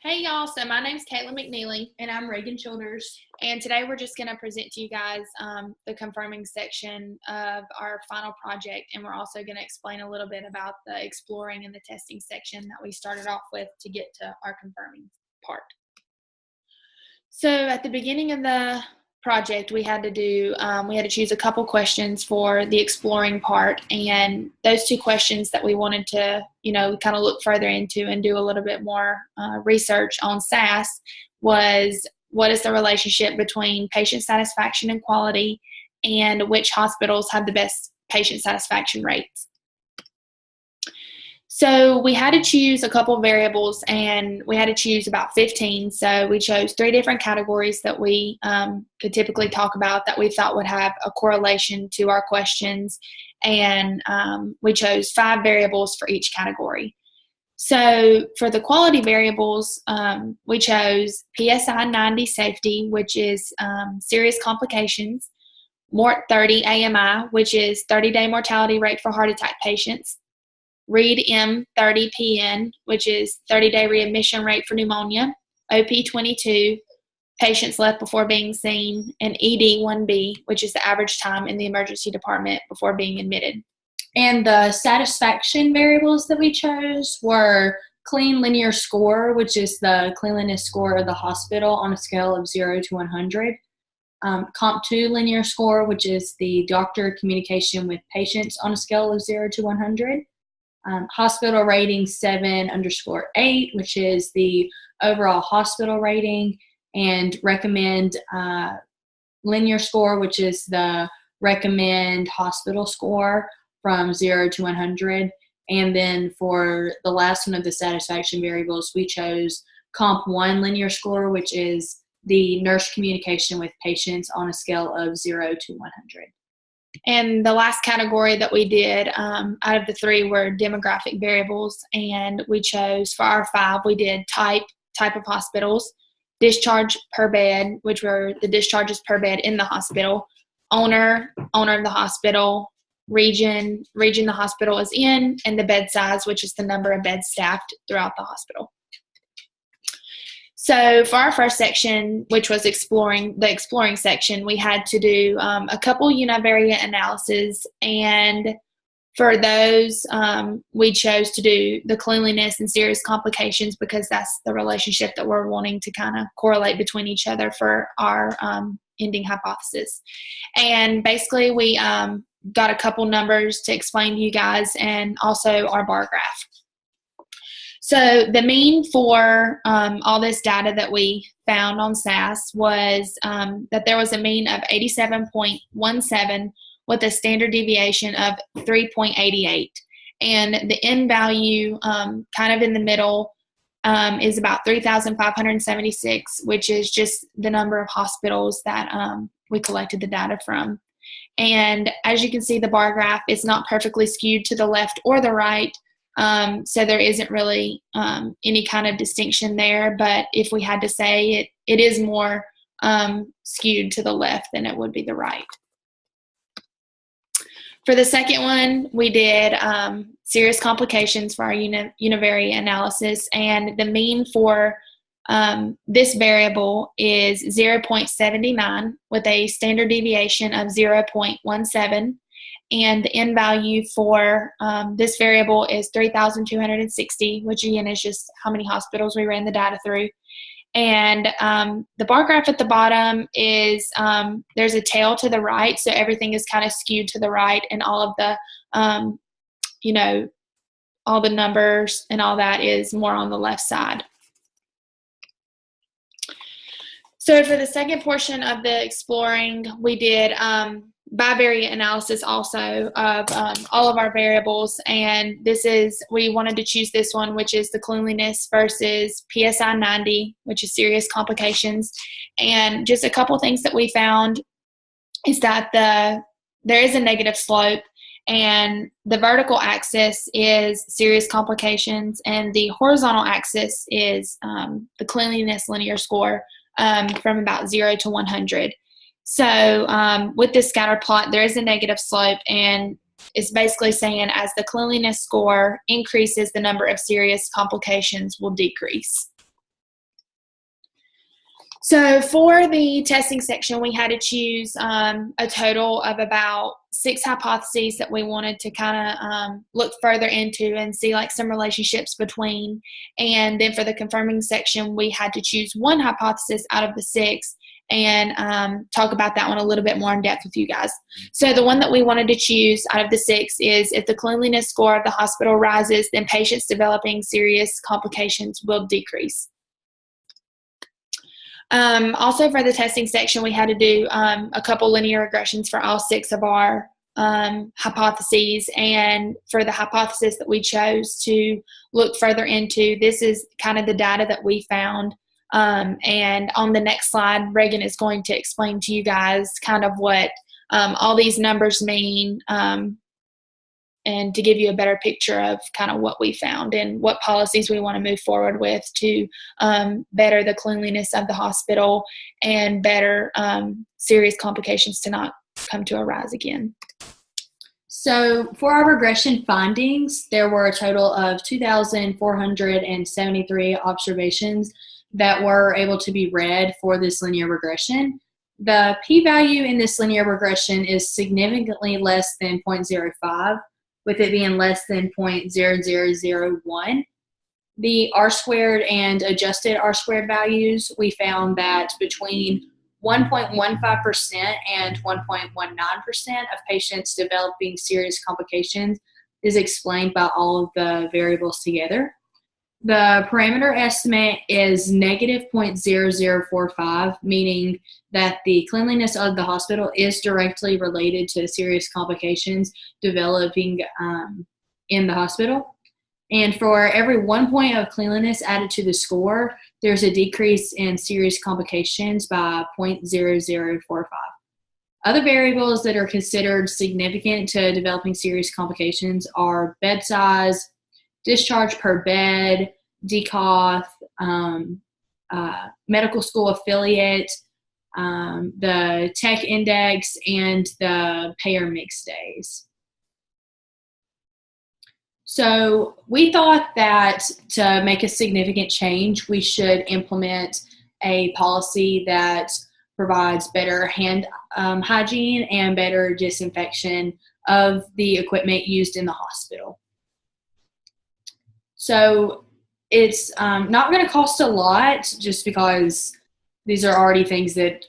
Hey y'all, so my name's Kaitlyn McNeely, And I'm Reagan Childers. and today we're just going to present to you guys the confirming section of our final project, and we're also going to explain a little bit about the exploring and the testing section that we started off with to get to our confirming part. So at the beginning of the project, we had to choose a couple questions for the exploring part, and those two questions that we wanted to, kind of look further into and do a little bit more research on SAS was what is the relationship between patient satisfaction and quality, and which hospitals have the best patient satisfaction rates. So we had to choose a couple variables, and we had to choose about 15. So we chose 3 different categories that we could typically talk about that we thought would have a correlation to our questions, and we chose 5 variables for each category. So for the quality variables, we chose PSI 90 safety, which is serious complications, MORT 30 AMI, which is 30-day mortality rate for heart attack patients, Read M30PN, which is 30-day readmission rate for pneumonia, OP22, patients left before being seen, and ED1B, which is the average time in the emergency department before being admitted. And the satisfaction variables that we chose were clean linear score, which is the cleanliness score of the hospital on a scale of 0 to 100. COMP2 linear score, which is the doctor communication with patients on a scale of 0 to 100. Hospital rating 7_8, which is the overall hospital rating, and recommend linear score, which is the recommend hospital score from 0 to 100. And then for the last one of the satisfaction variables, we chose COMP1 linear score, which is the nurse communication with patients on a scale of 0 to 100. And the last category that we did out of the 3 were demographic variables, and we chose for our 5, we did type of hospitals, discharge per bed, which were the discharges per bed in the hospital, owner of the hospital, region the hospital is in, and the bed size, which is the number of beds staffed throughout the hospital. So for our first section, which was the exploring section, we had to do a couple univariate analyses, and for those, we chose to do the cleanliness and serious complications because that's the relationship that we're wanting to kind of correlate between each other for our ending hypothesis. And basically, we got a couple numbers to explain to you guys, and also our bar graph. So the mean for all this data that we found on SAS was that there was a mean of 87.17 with a standard deviation of 3.88. And the N value kind of in the middle is about 3,576, which is just the number of hospitals that we collected the data from. And as you can see, the bar graph is not perfectly skewed to the left or the right. So there isn't really any kind of distinction there, but if we had to say it is more skewed to the left than it would be the right. For the second one, we did serious complications for our univariate analysis, and the mean for this variable is 0.79 with a standard deviation of 0.17. And the N value for this variable is 3,260, which again is just how many hospitals we ran the data through. And the bar graph at the bottom is there's a tail to the right, so everything is kind of skewed to the right, and all of the, all the numbers and all that is more on the left side. So for the second portion of the exploring, we did bivariate analysis also of all of our variables, and we wanted to choose this one, which is the cleanliness versus PSI 90, which is serious complications. And just a couple things that we found is that there is a negative slope, and the vertical axis is serious complications, and the horizontal axis is the cleanliness linear score from about 0 to 100. So with this scatter plot, there is a negative slope, and it's basically saying as the cleanliness score increases, the number of serious complications will decrease. So for the testing section, we had to choose a total of about 6 hypotheses that we wanted to kind of look further into and see like some relationships between. And then for the confirming section, we had to choose one hypothesis out of the 6 and talk about that one a little bit more in depth with you guys. So the one that we wanted to choose out of the 6 is if the cleanliness score of the hospital rises, then patients developing serious complications will decrease. Also for the testing section, we had to do a couple linear regressions for all 6 of our hypotheses. And for the hypothesis that we chose to look further into, this is kind of the data that we found. And on the next slide, Reagan is going to explain to you guys kind of what all these numbers mean, and to give you a better picture of kind of what we found and what policies we want to move forward with to better the cleanliness of the hospital and better serious complications to not come to arise again. So for our regression findings, there were a total of 2,473 observations that were able to be read for this linear regression. The p-value in this linear regression is significantly less than 0.05, with it being less than 0.0001. The R-squared and adjusted R-squared values, we found that between 1.15% and 1.19% of patients developing serious complications is explained by all of the variables together. The parameter estimate is negative 0.0045, meaning that the cleanliness of the hospital is directly related to serious complications developing in the hospital. And for every 1 point of cleanliness added to the score, there's a decrease in serious complications by 0.0045. Other variables that are considered significant to developing serious complications are bed size, discharge per bed, DCOF, medical school affiliate, the tech index, and the payer mix days. So we thought that to make a significant change, we should implement a policy that provides better hand hygiene and better disinfection of the equipment used in the hospital. So it's not going to cost a lot, just because these are already things that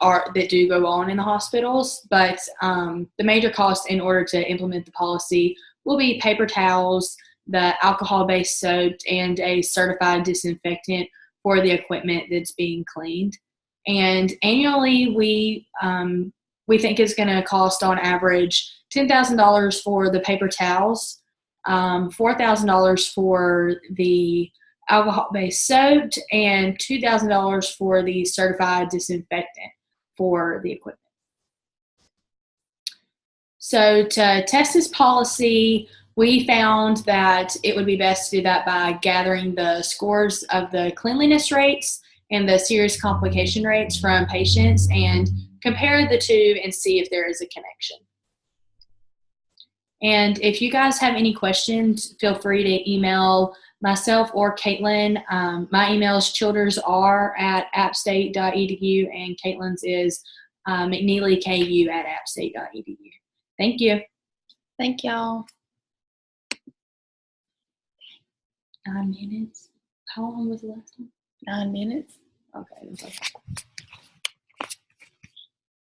do go on in the hospitals. But the major cost in order to implement the policy will be paper towels, the alcohol-based soap, and a certified disinfectant for the equipment that's being cleaned. And annually, we think it's going to cost on average $10,000 for the paper towels, $4,000 for the alcohol-based soap, and $2,000 for the certified disinfectant for the equipment. So to test this policy, we found that it would be best to do that by gathering the scores of the cleanliness rates and the serious complication rates from patients and compare the two and see if there is a connection. And if you guys have any questions, feel free to email myself or Kaitlyn. My email is childers@appstate.edu, and Kaitlyn's is mcneelyku@appstate.edu. Thank you. Thank y'all. 9 minutes. How long was the last one? 9 minutes. Okay.